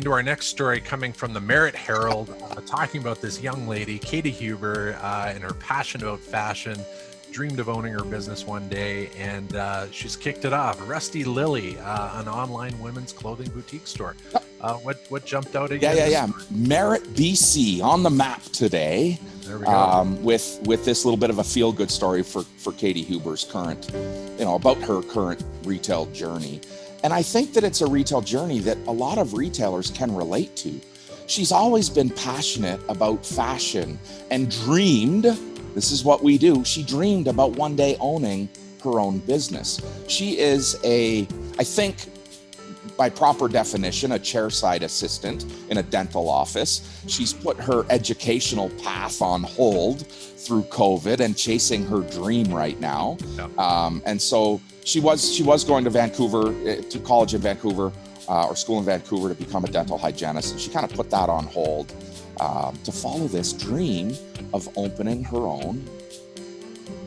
into our next story coming from the Merritt Herald, talking about this young lady, Katie Huber, and her passion about fashion. Dreamed of owning her business one day, and she's kicked it off. Rusty Lily, an online women's clothing boutique store. What jumped out at you? Yeah. Merritt, BC, on the map today. There we go. With this little bit of a feel-good story for Katie Huber's current, about her current retail journey. And I think that it's a retail journey that a lot of retailers can relate to. She's always been passionate about fashion and dreamed, this is what we do, she dreamed about one day owning her own business. She is I think, by proper definition, a chairside assistant in a dental office. She's put her educational path on hold through COVID and chasing her dream right now. Yep. And so she was going to Vancouver, to college in Vancouver, or school in Vancouver, to become a dental hygienist. And she kind of put that on hold to follow this dream of opening her own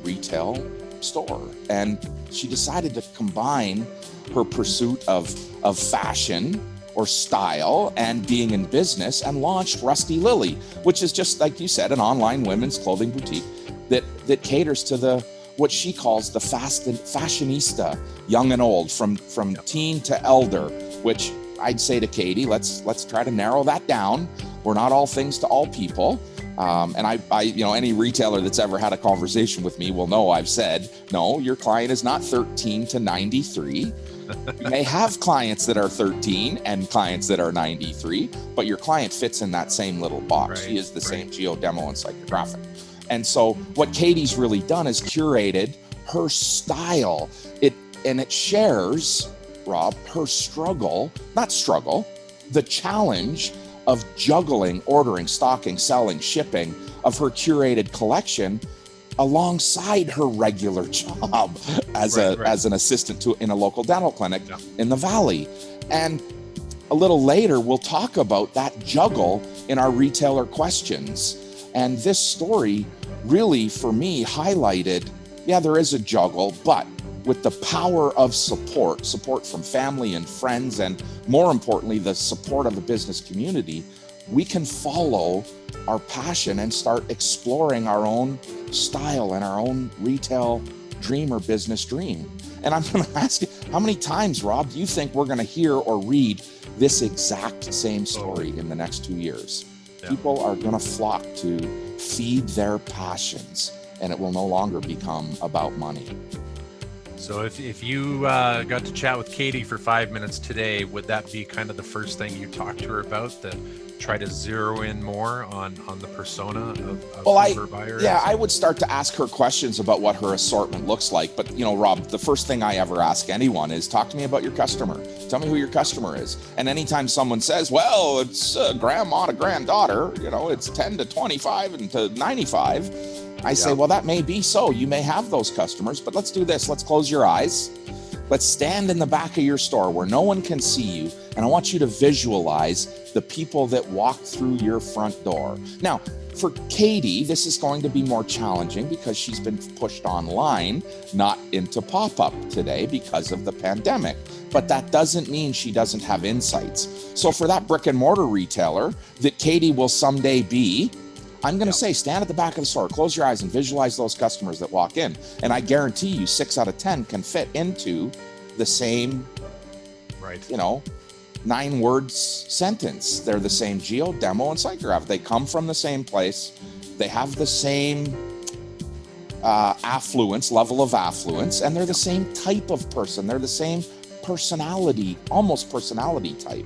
retail store. And she decided to combine her pursuit of fashion or style and being in business, and launched Rusty Lily, which is, just like you said, an online women's clothing boutique that caters to what she calls the fashionista, young and old, from teen to elder, which I'd say to Katie, let's try to narrow that down. We're not all things to all people. And I any retailer that's ever had a conversation with me will know I've said, no, your client is not 13 to 93. You may have clients that are 13 and clients that are 93, but your client fits in that same little box. Right, she is the same geodemo and psychographic. And so what Katie's really done is curated her style. It shares, Rob, her the challenge of juggling, ordering, stocking, selling, shipping of her curated collection alongside her regular job as an assistant in a local dental clinic in the Valley. And a little later, we'll talk about that juggle in our retailer questions. And this story really, for me, highlighted, there is a juggle, but with the power of support from family and friends, and more importantly, the support of the business community, we can follow our passion and start exploring our own style and our own retail dream or business dream. And I'm going to ask you, how many times, Rob, do you think we're going to hear or read this exact same story in the next 2 years? Yeah. People are going to flock to feed their passions, and it will no longer become about money. So if you got to chat with Katie for 5 minutes today, would that be kind of the first thing you talk to her about, to try to zero in more on the persona of her buyer? Yeah, I would start to ask her questions about what her assortment looks like. But, Rob, the first thing I ever ask anyone is, talk to me about your customer. Tell me who your customer is. And anytime someone says, well, it's a grandma to granddaughter, it's 10 to 25 and to 95, I say, well, that may be so. You may have those customers, but let's do this. Let's close your eyes. Let's stand in the back of your store where no one can see you. And I want you to visualize the people that walk through your front door. Now, for Katie, this is going to be more challenging because she's been pushed online, not into pop-up today because of the pandemic. But that doesn't mean she doesn't have insights. So for that brick and mortar retailer that Katie will someday be, I'm going to say, stand at the back of the store, close your eyes, and visualize those customers that walk in. And I guarantee you 6 out of 10 can fit into the same, 9 words sentence. They're the same geo, demo, and psychograph. They come from the same place. They have the same level of affluence, and they're the same type of person. They're the same personality, almost personality type.